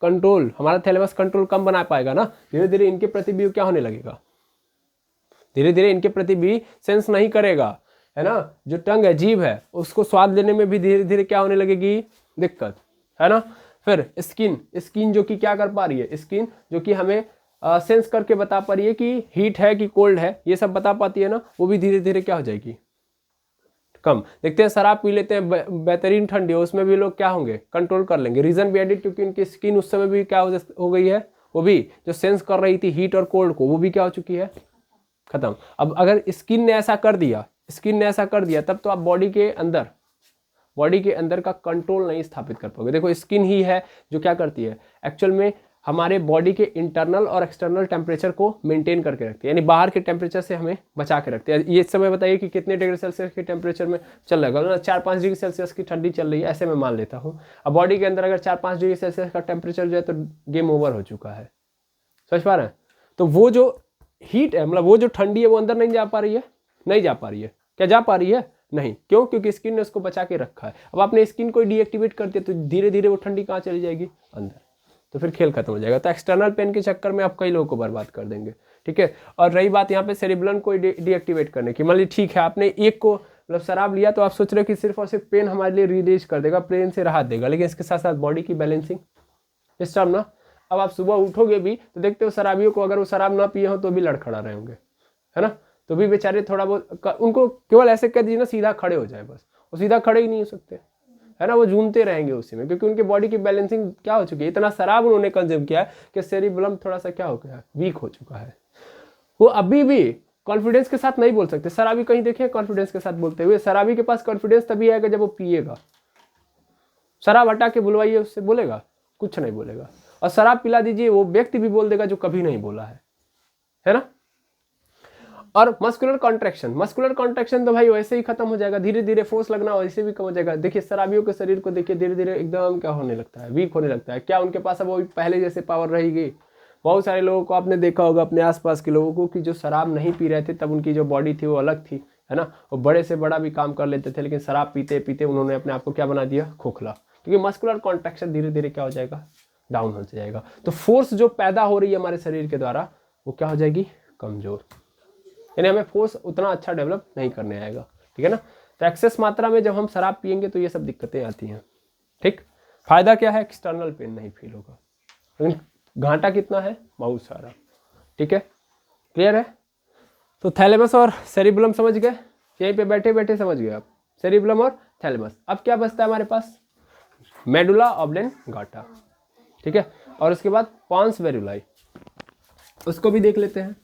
कंट्रोल, हमारा थैलेमस कंट्रोल कम बना पाएगा ना, धीरे धीरे इनके प्रति भी क्या होने लगेगा, धीरे धीरे इनके प्रति भी सेंस नहीं करेगा, है ना। जो टंग है, जीभ है, उसको स्वाद लेने में भी धीरे धीरे क्या होने लगेगी, दिक्कत, है ना। फिर स्किन जो कि क्या कर पा रही है, स्किन जो कि हमें सेंस करके बता पा रही है कि हीट है कि कोल्ड है, ये सब बता पाती है ना, वो भी धीरे धीरे क्या हो जाएगी, कम। देखते हैं शराब पी लेते हैं, बेहतरीन ठंडी हो, उसमें भी लोग क्या होंगे, कंट्रोल कर लेंगे। रीजन भी एडिट, क्योंकि उनकी स्किन उस समय भी क्या हो गई है, वो भी जो सेंस कर रही थी हीट और कोल्ड को, वो भी क्या हो चुकी है, खत्म। अब अगर स्किन ने ऐसा कर दिया, तब तो आप बॉडी के अंदर का कंट्रोल नहीं स्थापित कर पाओगे। देखो स्किन ही है जो क्या करती है, एक्चुअल में हमारे बॉडी के इंटरनल और एक्सटर्नल टेम्परेचर को मेंटेन करके रखती है, यानी बाहर के टेम्परेचर से हमें बचा के रखते हैं। ये इस समय बताइए कि कितने डिग्री सेल्सियस के टेम्परेचर में चल रहा है, 4-5 डिग्री सेल्सियस की ठंडी चल रही है, ऐसे मैं मान लेता हूँ। अब बॉडी के अंदर अगर 4-5 डिग्री सेल्सियस का टेम्परेचर जो है तो गेम ओवर हो चुका है, समझ पा रहे हैं। तो वो जो हीट है, मतलब वो जो ठंडी है, वो अंदर नहीं जा पा रही है, क्या जा पा रही है, नहीं। क्यों, क्योंकि स्किन ने उसको बचा के रखा है। अब आपने स्किन को डीएक्टिवेट कर दिया तो धीरे धीरे वो ठंडी कहाँ चली जाएगी, अंदर, तो फिर खेल खत्म हो जाएगा। तो एक्सटर्नल पेन के चक्कर में आप कई लोगों को बर्बाद कर देंगे, ठीक है। और रही बात यहाँ पे सेरिब्रम को डीएक्टिवेट करने की, मान लीजिए ठीक है आपने एक को मतलब शराब लिया तो आप सोच रहे हो कि सिर्फ और सिर्फ पेन हमारे लिए रिलीज कर देगा, पेन से राहत देगा, लेकिन इसके साथ साथ बॉडी की बैलेंसिंग सिस्टम ना। अब आप सुबह उठोगे भी तो देखते हो शराबियों को, अगर वो शराब ना पिए हो तो भी लड़खड़ा रहे होंगे, है ना, तो भी बेचारे थोड़ा बहुत, उनको केवल ऐसे कह दीजिए ना सीधा खड़े हो जाए, बस वो सीधा खड़े ही नहीं हो सकते, है ना, वो झूमते रहेंगे उसी में, क्योंकि उनके बॉडी की बैलेंसिंग क्या हो चुकी है, इतना शराब उन्होंने कंज्यूम किया है कि सेरिब्रम थोड़ा सा क्या हो गया है, वीक हो चुका है। वो अभी भी कॉन्फिडेंस के साथ नहीं बोल सकते। शराबी कहीं देखे कॉन्फिडेंस के साथ बोलते हुए, शराबी के पास कॉन्फिडेंस तभी आएगा जब वो पिएगा। शराब हटा के बुलवाइए उससे, बोलेगा, कुछ नहीं बोलेगा। और शराब पिला दीजिए, वो व्यक्ति भी बोल देगा जो कभी नहीं बोला है ना। और मस्कुलर कॉन्ट्रैक्शन तो भाई वैसे ही खत्म हो जाएगा, धीरे धीरे फोर्स लगना वैसे भी कम हो जाएगा। देखिए शराबियों के शरीर को देखिए, धीरे धीरे एकदम क्या होने लगता है, वीक होने लगता है। क्या उनके पास अब वो पहले जैसे पावर रहेगी? बहुत सारे लोगों को आपने देखा होगा, अपने आसपास के लोगों को, कि जो शराब नहीं पी रहे थे तब उनकी जो बॉडी थी वो अलग थी, है ना, वो बड़े से बड़ा भी काम कर लेते थे, लेकिन शराब पीते पीते उन्होंने अपने आप को क्या बना दिया, खोखला। क्योंकि मस्कुलर कॉन्ट्रैक्शन धीरे धीरे क्या हो जाएगा, डाउन हो जाएगा। तो फोर्स जो पैदा हो रही है हमारे शरीर के द्वारा वो क्या हो जाएगी, कमजोर, यानी हमें फोर्स उतना अच्छा डेवलप नहीं करने आएगा, ठीक है ना। तो एक्सेस मात्रा में जब हम शराब पियेंगे तो ये सब दिक्कतें आती हैं, ठीक। फायदा क्या है, एक्सटर्नल पेन नहीं फील होगा, लेकिन घाटा कितना है, बहुत सारा, ठीक है, क्लियर है। तो थैलेमस और सेरिब्रम समझ गए, यहीं पे बैठे बैठे समझ गए आप, सेरिब्रम और थैलेमस। अब क्या बचता है हमारे पास, मेडुला ऑब्लेंगाटा, ठीक है, और उसके बाद पॉन्स वेरुलाई, उसको भी देख लेते हैं।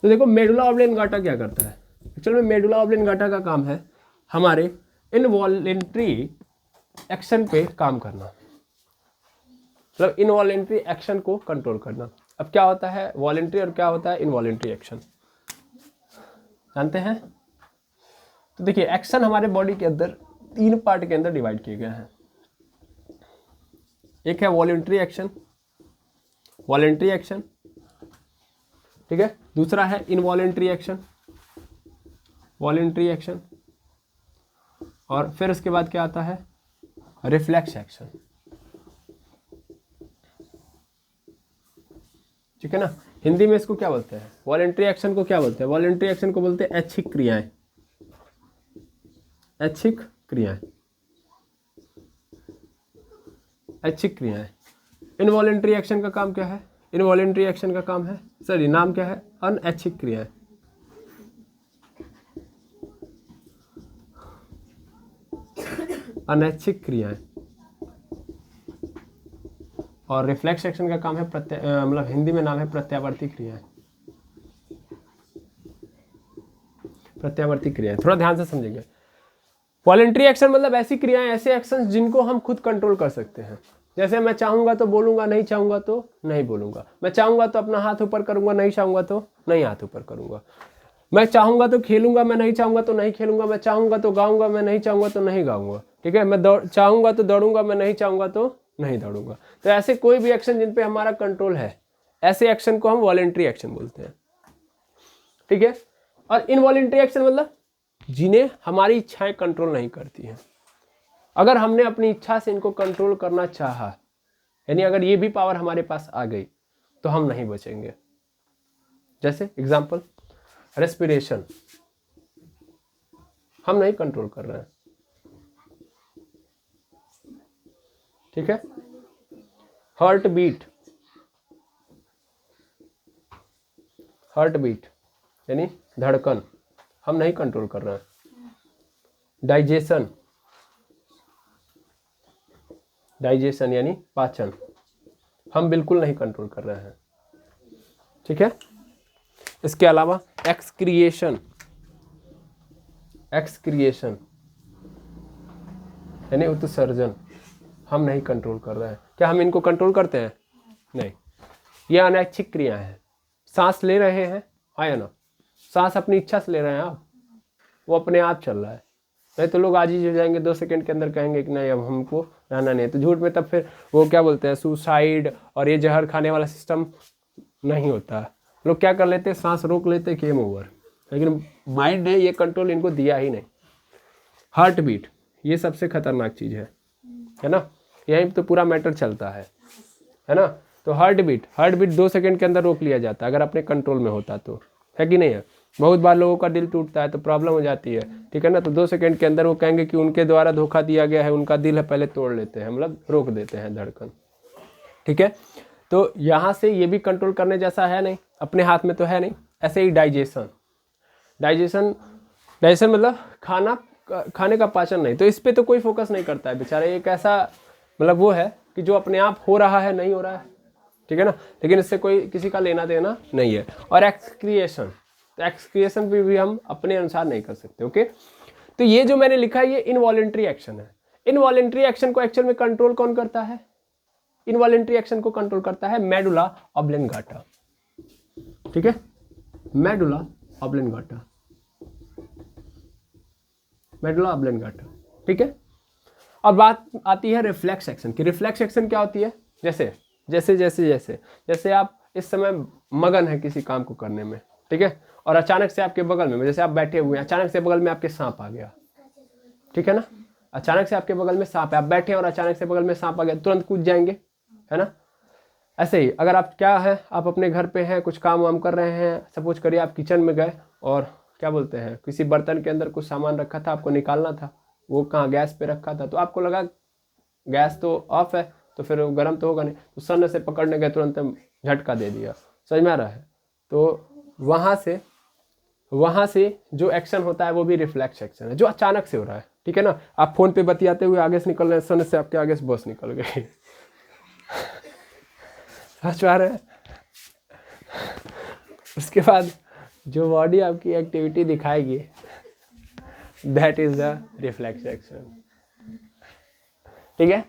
तो देखो मेडुला ऑब्लेंगाटा क्या करता है, एक्चुअल में मेडुला ऑब्लेंगाटा का काम है हमारे इनवॉलेंट्री एक्शन पे काम करना, मतलब इनवॉलेंट्री एक्शन को कंट्रोल करना। अब क्या होता है वॉलेंट्री और क्या होता है इनवॉलेंट्री एक्शन, जानते हैं? तो देखिए एक्शन हमारे बॉडी के अंदर 3 पार्ट के अंदर डिवाइड किए गए हैं। एक है वॉलेंट्री एक्शन, वॉलेंट्री एक्शन, ठीक है। दूसरा है इनवॉलेंट्री एक्शन, वॉलेंट्री एक्शन, और फिर उसके बाद क्या आता है रिफ्लेक्स एक्शन, ठीक है ना। हिंदी में इसको क्या बोलते हैं, वॉलेंट्री एक्शन को क्या बोलते हैं? वॉलेंट्री एक्शन को बोलते हैं ऐच्छिक क्रियाएं, ऐच्छिक क्रियाएं, ऐच्छिक क्रियाएं। इनवॉलेंट्री एक्शन का काम क्या है? इनवॉलेंट्री एक्शन का काम है, सॉरी नाम क्या है, अनऐच्छिक क्रियाएं। अनैच्छिक क्रियाएं। और रिफ्लेक्स एक्शन का काम है मतलब हिंदी में नाम है प्रत्यावर्ती क्रियाएं, प्रत्यावर्ती क्रियाएं। थोड़ा ध्यान से समझेंगे। वॉलेंट्री एक्शन मतलब ऐसी क्रियाएं, ऐसे एक्शंस जिनको हम खुद कंट्रोल कर सकते हैं। जैसे मैं चाहूंगा तो बोलूंगा, नहीं चाहूंगा तो नहीं बोलूंगा। मैं चाहूंगा तो अपना हाथ ऊपर करूंगा, नहीं चाहूंगा तो नहीं हाथ ऊपर करूंगा। मैं चाहूंगा तो खेलूंगा, मैं नहीं चाहूंगा तो नहीं खेलूंगा। मैं चाहूंगा तो गाऊंगा, मैं नहीं चाहूंगा तो नहीं गाऊंगा, ठीक है। मैं चाहूंगा तो दौड़ूंगा, मैं नहीं चाहूंगा तो नहीं दौड़ूंगा। तो ऐसे कोई भी एक्शन जिन पे हमारा कंट्रोल है, ऐसे एक्शन को हम वॉलेंट्री एक्शन बोलते हैं, ठीक है। और इनवॉलेंट्री एक्शन मतलब जिन्हें हमारी इच्छाएं कंट्रोल नहीं करती हैं। अगर हमने अपनी इच्छा से इनको कंट्रोल करना चाहा, यानी अगर ये भी पावर हमारे पास आ गई, तो हम नहीं बचेंगे। जैसे एग्जांपल रेस्पिरेशन, हम नहीं कंट्रोल कर रहे हैं, ठीक है। हार्ट बीट, हार्ट बीट यानी धड़कन, हम नहीं कंट्रोल कर रहे हैं। डाइजेशन, डाइजेशन यानी पाचन, हम बिल्कुल नहीं कंट्रोल कर रहे हैं, ठीक है। इसके अलावा एक्सक्रिएशन, एक्सक्रिएशन यानी उत्सर्जन, हम नहीं कंट्रोल कर रहे हैं। क्या हम इनको कंट्रोल करते हैं? नहीं। ये अनैच्छिक क्रिया है। सांस ले रहे हैं, हाँ या ना? सांस अपनी इच्छा से ले रहे हैं आप, वो अपने आप चल रहा है। नहीं तो लोग आजीज हो जाएंगे, 2 सेकंड के अंदर कहेंगे कि नहीं अब हमको रहना नहीं है। तो झूठ में तब फिर वो क्या बोलते हैं सुसाइड और ये जहर खाने वाला सिस्टम नहीं होता है। लोग क्या कर लेते हैं, सांस रोक लेते हैं, गेम ओवर। लेकिन माइंड ने ये कंट्रोल इनको दिया ही नहीं। हार्ट बीट, ये सबसे खतरनाक चीज़ है ना। यहीं तो पूरा मैटर चलता है ना। तो हार्ट बीट 2 सेकंड के अंदर रोक लिया जाता है अगर अपने कंट्रोल में होता तो, है कि नहीं है। बहुत बार लोगों का दिल टूटता है तो प्रॉब्लम हो जाती है, ठीक है ना। तो 2 सेकंड के अंदर वो कहेंगे कि उनके द्वारा धोखा दिया गया है, उनका दिल है, पहले तोड़ लेते हैं, मतलब रोक देते हैं धड़कन, ठीक है। तो यहाँ से ये भी कंट्रोल करने जैसा है नहीं, अपने हाथ में तो है नहीं। ऐसे ही डाइजेशन, डाइजेशन मतलब खाने का पाचन नहीं। तो इस पर तो कोई फोकस नहीं करता है बेचारा। एक ऐसा मतलब वो है कि जो अपने आप हो रहा है, नहीं हो रहा है, ठीक है ना। लेकिन इससे कोई किसी का लेना देना नहीं है। और एक्सक्रिएशन, तो एक्सक्रिएशन भी हम अपने अनुसार नहीं कर सकते, ओके। तो ये जो मैंने लिखा है ये इनवॉलेंट्री एक्शन है। इनवॉलेंट्री एक्शन को एक्चुअल में कंट्रोल कौन करता है? इनवॉलेंट्री एक्शन को कंट्रोल करता है मेडुला ऑब्लेंगाटा, ठीक है। मेडुला ऑब्लेंगाटा, मेडुला ऑब्लेंगाटा, ठीक है। अब बात आती है रिफ्लेक्स एक्शन की। रिफ्लेक्स एक्शन क्या होती है? जैसे आप इस समय मगन है किसी काम को करने में, ठीक है। और अचानक से आपके बगल में, जैसे आप बैठे हुए हैं, अचानक से बगल में आपके सांप आ गया, ठीक है ना। अचानक से आपके बगल में सांप है, आप बैठे हैं और अचानक से बगल में सांप आ गया, तुरंत कूद जाएंगे, है ना। ऐसे ही अगर आप क्या है, आप अपने घर पे हैं, कुछ काम वाम कर रहे हैं, सपोज करिए आप किचन में गए और क्या बोलते हैं किसी बर्तन के अंदर कुछ सामान रखा था, आपको निकालना था, वो कहाँ गैस पे रखा था, तो आपको लगा गैस तो ऑफ है तो फिर गर्म तो होगा नहीं, तो सन से पकड़ने गए, तुरंत झटका दे दिया, समझ में आ रहा है। तो वहाँ से जो एक्शन होता है वो भी रिफ्लेक्स एक्शन है, जो अचानक से हो रहा है, ठीक है ना। आप फोन पे बतियाते हुए आगे से निकल रहे हैं, सन से आपके आगे से बस निकल गई समझ आ रहा है। उसके बाद जो बॉडी आपकी एक्टिविटी दिखाएगी that is the reflex action, ठीक है।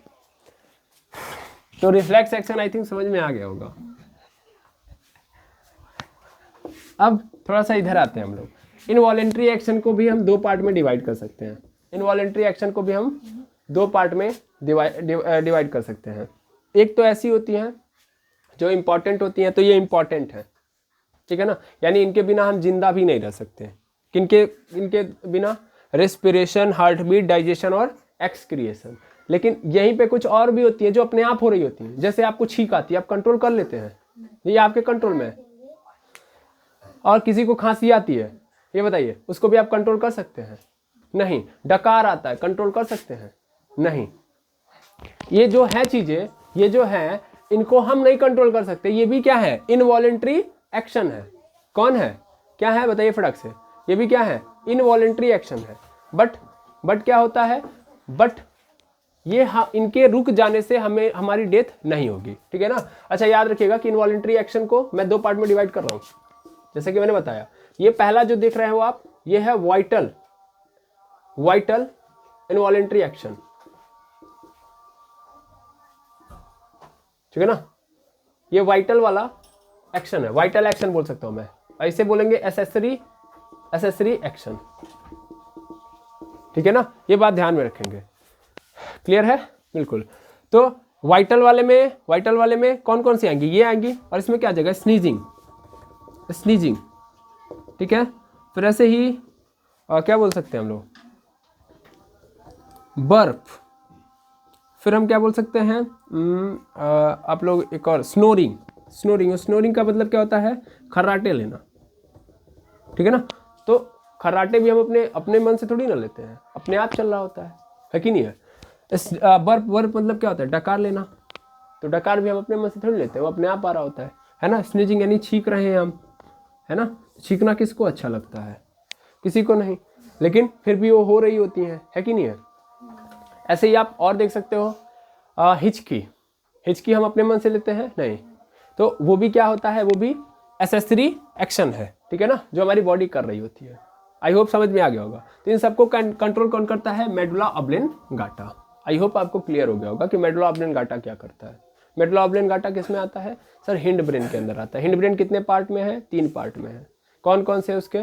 तो रिफ्लेक्स एक्शन आई थिंक समझ में आ गया होगा, अब थोड़ा सा इधर आते हैं हम लोग। इनवॉलेंट्री एक्शन को भी हम दो पार्ट में डिवाइड कर सकते हैं। इनवॉलेंट्री एक्शन को भी हम दो पार्ट में डिवाइड कर सकते हैं। एक तो ऐसी होती हैं जो इम्पॉर्टेंट होती हैं, तो ये इम्पॉर्टेंट है, ठीक है ना, यानी इनके बिना हम जिंदा भी नहीं रह सकते। किनके इनके बिना? रेस्पिरेशन, हार्ट बीट, डाइजेशन और एक्सक्रिएशन। लेकिन यहीं पे कुछ और भी होती है जो अपने आप हो रही होती हैं। जैसे आपको छींक आती है, आप कंट्रोल कर लेते हैं, ये आपके कंट्रोल में है। और किसी को खांसी आती है, ये बताइए, उसको भी आप कंट्रोल कर सकते हैं? नहीं। डकार आता है, कंट्रोल कर सकते हैं? नहीं। ये जो है चीजें, ये जो है, इनको हम नहीं कंट्रोल कर सकते। ये भी क्या है? इनवॉलेंट्री एक्शन है। कौन है? क्या है बताइए फटाक से? ये भी क्या है? इनवॉलेंट्री एक्शन है। बट क्या होता है? बट ये इनके रुक जाने से हमें हमारी डेथ नहीं होगी, ठीक है ना। अच्छा याद रखिएगा कि इनवॉलेंट्री एक्शन को मैं दो पार्ट में डिवाइड कर रहा हूं, जैसे कि मैंने बताया। ये पहला जो देख रहे हो आप, ये है वाइटल इनवॉलेंट्री एक्शन, ठीक है ना। ये वाइटल वाला एक्शन है, वाइटल एक्शन बोल सकता हूं मैं। ऐसे बोलेंगे एसेसरी एक्शन, ठीक है ना। ये बात ध्यान में रखेंगे। क्लियर है? बिल्कुल। तो वाइटल वाले में कौन कौन सी आएंगी? ये आएंगी, और इसमें क्या आ जाएगा? स्नीजिंग, ठीक है। फिर ऐसे ही क्या बोल सकते हैं हम लोग? बर्फ। फिर हम क्या बोल सकते हैं? आप लोग एक और, स्नोरिंग का मतलब क्या होता है? खर्राटे लेना, ठीक है ना। तो खर्राटे भी हम अपने मन से थोड़ी ना लेते हैं, अपने आप चल रहा होता है कि नहीं है? बर्फ मतलब क्या होता है? डकार लेना। तो डकार भी हम अपने मन से थोड़ी लेते हैं, वो अपने आप आ रहा होता है ना। स्नीजिंग यानी छींक रहे हैं हम, है ना। छींकना किसको अच्छा लगता है? किसी को नहीं, लेकिन फिर भी वो हो रही होती है कि नहीं है? ऐसे ही आप और देख सकते हो, हिचकी हम अपने मन से लेते हैं? नहीं। तो वो भी क्या होता है? वो भी एसेसरी एक्शन है, ठीक है ना, जो हमारी बॉडी कर रही होती है। आई होप समझ में आ गया होगा। तो इन सबको कंट्रोल कौन करता है? मेडुला ऑब्लेंगाटा। आई होप आपको क्लियर हो गया होगा कि मेडुला ऑब्लेंगाटा क्या करता है। मेडुला ऑब्लेंगाटा किस में आता है? सर हिंड ब्रेन के अंदर आता है। हिंड ब्रेन कितने पार्ट में है? 3 पार्ट में है। कौन कौन से उसके?